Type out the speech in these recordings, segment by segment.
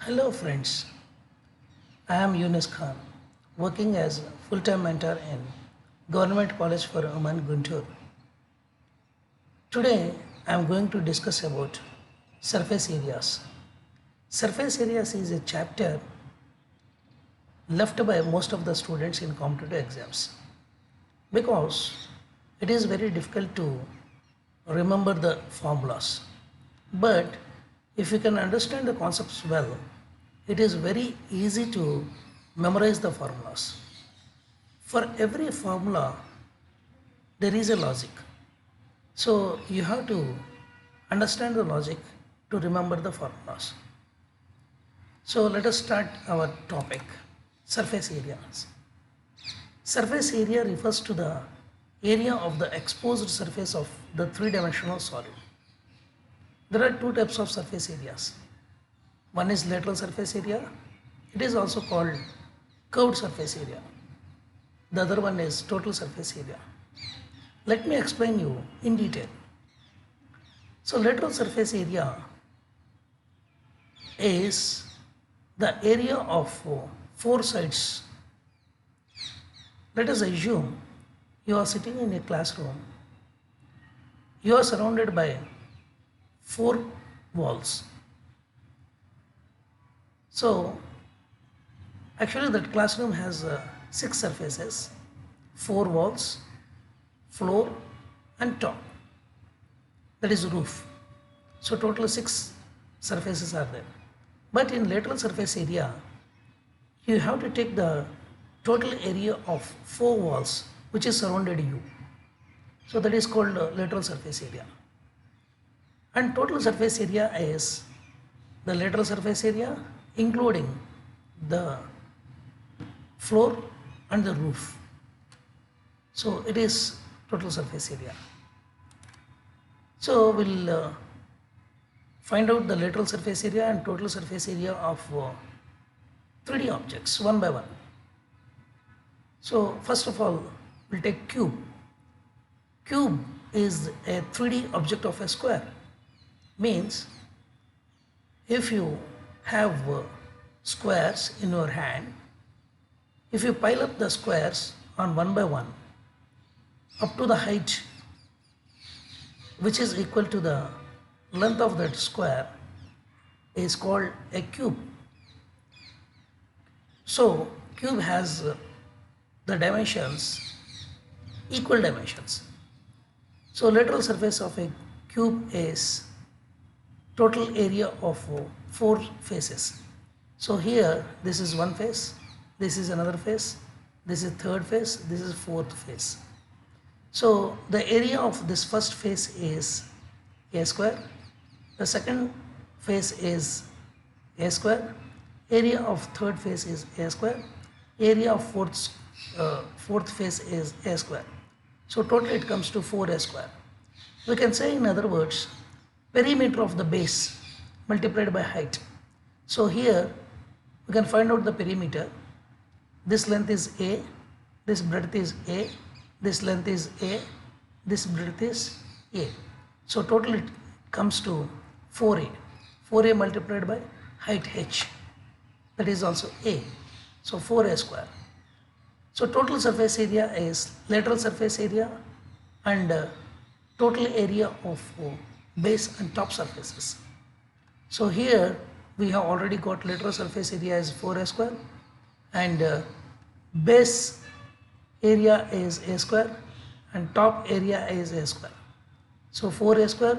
Hello friends, I am Yunus Khan, working as a full-time mentor in Government College for Women Guntur. Today I am going to discuss about surface areas. Surface areas is a chapter left by most of the students in competitive exams because it is very difficult to remember the formulas. But if you can understand the concepts well, it is very easy to memorize the formulas. For every formula, there is a logic. So you have to understand the logic to remember the formulas. So let us start our topic, surface areas. Surface area refers to the area of the exposed surface of the three-dimensional solid. There are two types of surface areas. One is lateral surface area. It is also called curved surface area. The other one is total surface area. Let me explain you in detail. So lateral surface area is the area of four sides. Let us assume you are sitting in a classroom. You are surrounded by four walls. So actually that classroom has six surfaces, four walls, floor and top. That is roof. So total six surfaces are there. But in lateral surface area, you have to take the total area of four walls which is surrounded you. So that is called lateral surface area. And total surface area is the lateral surface area including the floor and the roof. So it is total surface area. So we'll find out the lateral surface area and total surface area of 3D objects one by one. So first of all, we'll take cube. Cube is a 3D object of a square. Means if you have squares in your hand, if you pile up the squares on one by one up to the height which is equal to the length of that square is called a cube. So cube has the dimensions, equal dimensions. So lateral surface of a cube is total area of four faces. So here this is one face, this is another face, this is third face, this is fourth face. So the area of this first face is a square, the second face is a square, area of third face is a square, area of fourth face is a square. So total it comes to 4a square. We can say in other words, perimeter of the base multiplied by height. So here we can find out the perimeter. This length is A, this breadth is A, this length is A, this breadth is A. So total it comes to 4A. 4A multiplied by height H, that is also A. So 4A square. So total surface area is lateral surface area and total area of base and top surfaces. So here we have already got lateral surface area is 4a square and base area is a square and top area is a square. So 4a square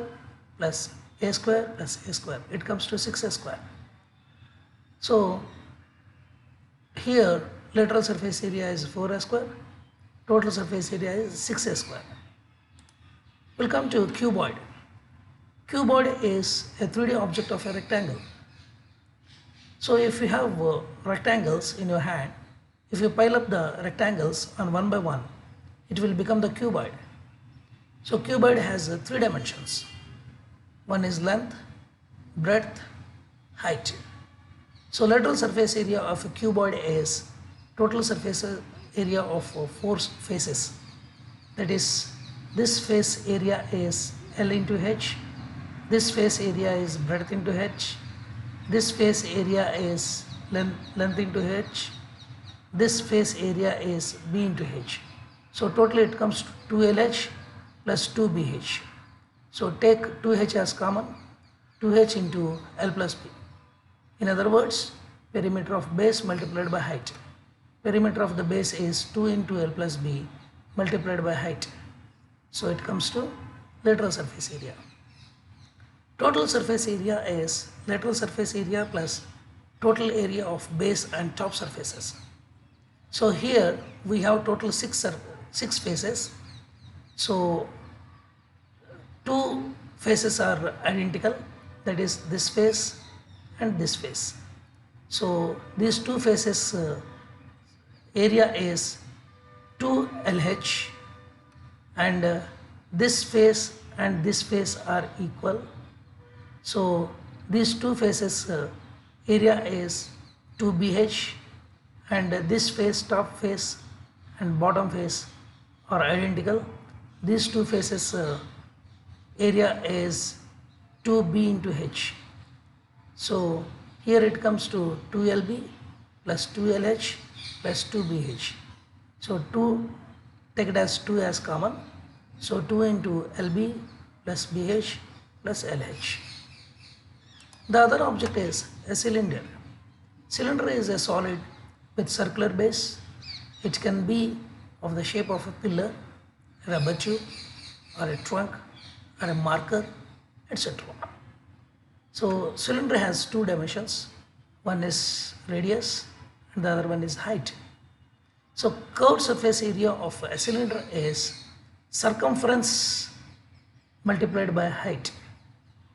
plus a square plus a square, it comes to 6a square. So here lateral surface area is 4a square, total surface area is 6a square. We'll come to cuboid. Cuboid is a 3D object of a rectangle. So if you have rectangles in your hand, if you pile up the rectangles on one by one, it will become the cuboid. So cuboid has three dimensions. One is length, breadth, height. So lateral surface area of a cuboid is total surface area of four faces. That is, this face area is L into H, this face area is breadth into H, This face area is length into h. This face area is b into h. So totally it comes to 2LH plus 2BH. So take 2H as common, 2H into L plus B. In other words, perimeter of base multiplied by height. Perimeter of the base is 2 into L plus B multiplied by height. So it comes to lateral surface area. Total surface area is lateral surface area plus total area of base and top surfaces. So here we have total six faces. So two faces are identical, that is this face and this face. So these two faces area is 2LH, and this face and this face are equal. So these two faces area is 2BH, and this face, top face and bottom face are identical. These two faces area is 2B into H. So here it comes to 2LB plus 2LH plus 2BH. So 2, take it as 2 as common. So 2 into LB plus BH plus LH. The other object is a cylinder. Cylinder is a solid with circular base. It can be of the shape of a pillar, a rubber tube, or a trunk, or a marker, etc. So cylinder has two dimensions. One is radius and the other one is height. So curved surface area of a cylinder is circumference multiplied by height.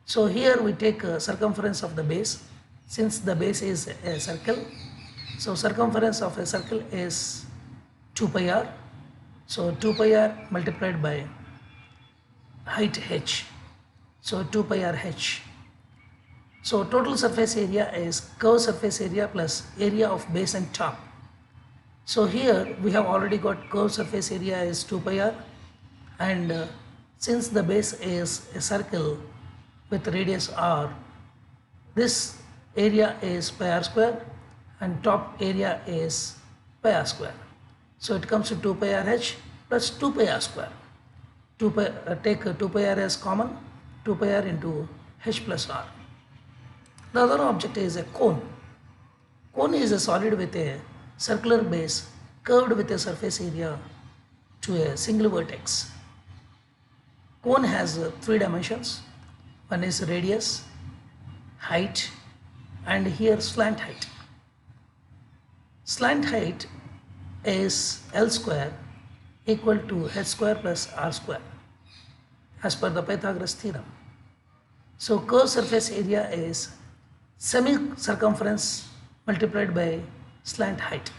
So here we take circumference of the base. Since the base is a circle, so circumference of a circle is 2 pi r. So 2 pi r multiplied by height h. So 2 pi r h. So total surface area is curved surface area plus area of base and top. So here we have already got curved surface area is 2 pi r, and since the base is a circle with radius r, this area is pi r square and top area is pi r square. So it comes to 2 pi r h plus 2 pi r square. Take 2 pi r as common, 2 pi r into h plus r. The other object is a cone. Cone is a solid with a circular base curved with a surface area to a single vertex. Cone has three dimensions. One is radius, height, and here slant height. Slant height is L square equal to h square plus r square as per the Pythagoras theorem. So curved surface area is semi-circumference multiplied by slant height.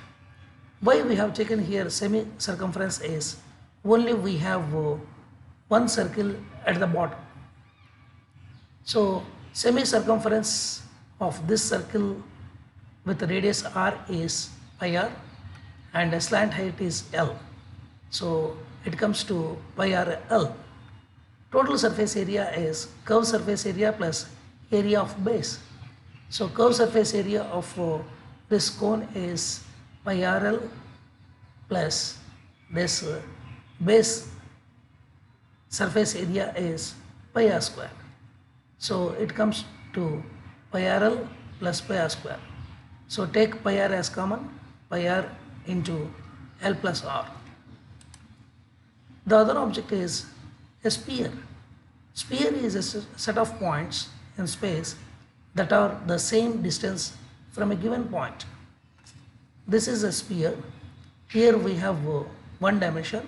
Why we have taken here semi-circumference is only we have one circle at the bottom. So semi-circumference of this circle with radius r is pi r and slant height is L. So it comes to pi r L. Total surface area is curved surface area plus area of base. So curved surface area of this cone is pi r L plus this base surface area is pi r square. So it comes to pi r L plus pi r square. So take pi r as common, pi r into L plus r. The other object is a sphere. Sphere is a set of points in space that are the same distance from a given point. This is a sphere. Here we have one dimension,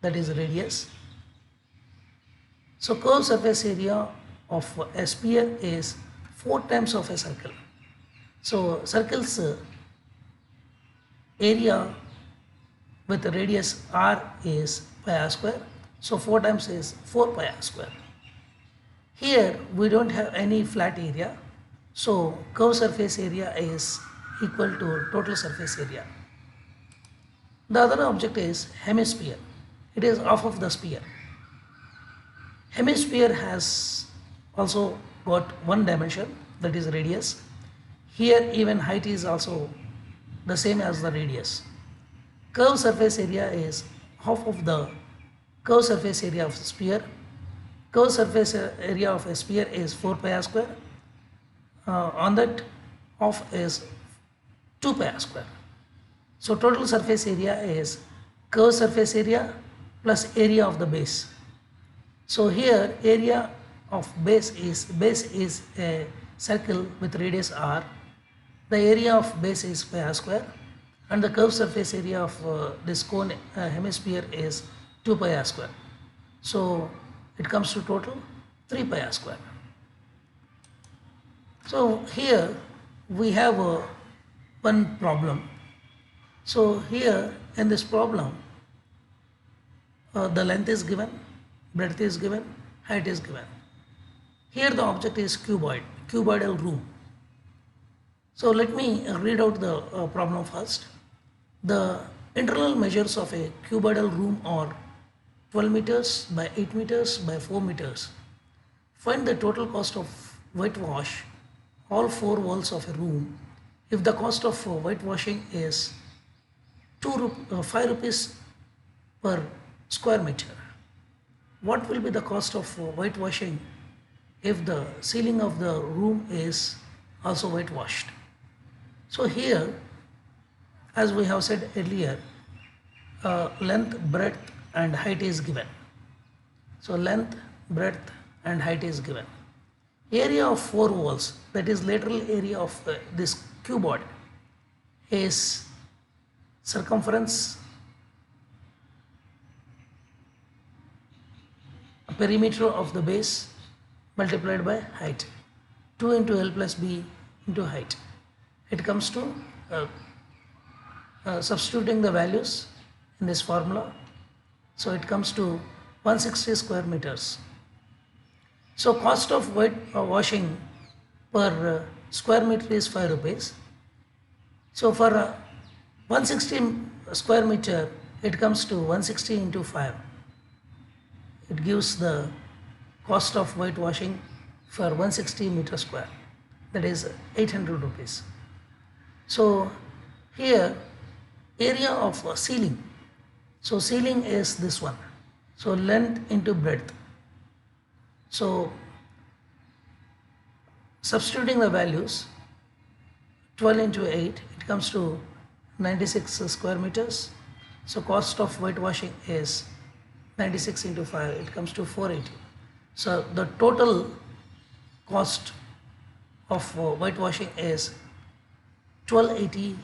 that is radius. So curved surface area of a sphere is 4 times of a circle. So circle's area with radius r is pi r square. So 4 times is 4 pi r square. Here we don't have any flat area. So curved surface area is equal to total surface area. The other object is hemisphere. It is half of the sphere. Hemisphere has also got one dimension, that is radius. Here even height is also the same as the radius. Curved surface area is half of the curved surface area of a sphere. Curved surface area of a sphere is 4 pi r square. On that half is 2 pi r square. So total surface area is curved surface area plus area of the base. So here area of base is a circle with radius r. The area of base is pi r square and the curved surface area of this cone hemisphere is 2 pi r square. So it comes to total 3 pi r square. So here we have one problem. So here in this problem the length is given, breadth is given, height is given. Here the object is cuboidal room. So let me read out the problem first. The internal measures of a cuboidal room are 12 meters by 8 meters by 4 meters. Find the total cost of whitewash all 4 walls of a room if the cost of whitewashing is 5 rupees per square meter. What will be the cost of whitewashing if the ceiling of the room is also whitewashed? So here, as we have said earlier, length, breadth and height is given. So length, breadth and height is given. Area of 4 walls, that is lateral area of this cuboid, is circumference, perimeter of the base multiplied by height, 2 into L plus B into height. It comes to substituting the values in this formula. So it comes to 160 square meters. So cost of washing per square meter is 5 rupees. So for 160 square meter, it comes to 160 into 5. It gives the cost of whitewashing for 160 meter square, that is 800 rupees. So here area of ceiling, so ceiling is this one, so length into breadth. So substituting the values, 12 into 8, it comes to 96 square meters. So cost of whitewashing is 96 into 5, it comes to 480. So the total cost of whitewashing is 1280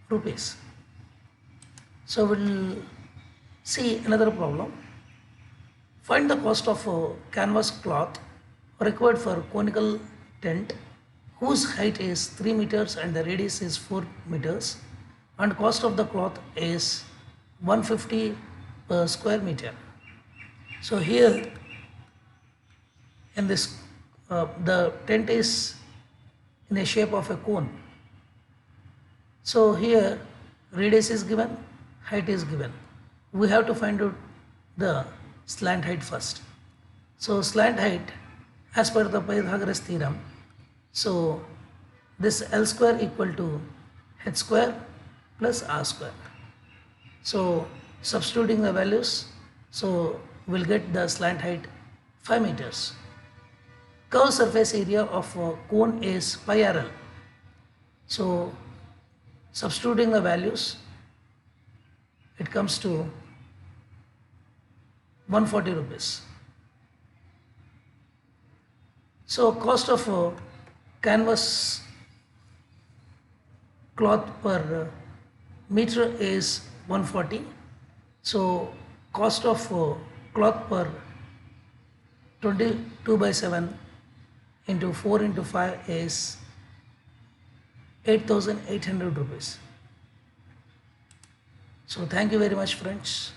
rupees. So we'll see another problem. Find the cost of canvas cloth required for conical tent whose height is 3 meters and the radius is 4 meters and cost of the cloth is 150 per square meter. So here in this the tent is in the shape of a cone. So here radius is given, height is given. We have to find out the slant height first. So slant height as per the Pythagoras theorem, so this L square equal to h square plus r square. So substituting the values, so we'll get the slant height 5 meters. Curved surface area of a cone is pi rl. So substituting the values, it comes to 140 rupees. So cost of canvas cloth per meter is 140. So cost of cloth per 22 by 7 into 4 into 5 is 8,800 rupees. So thank you very much, friends.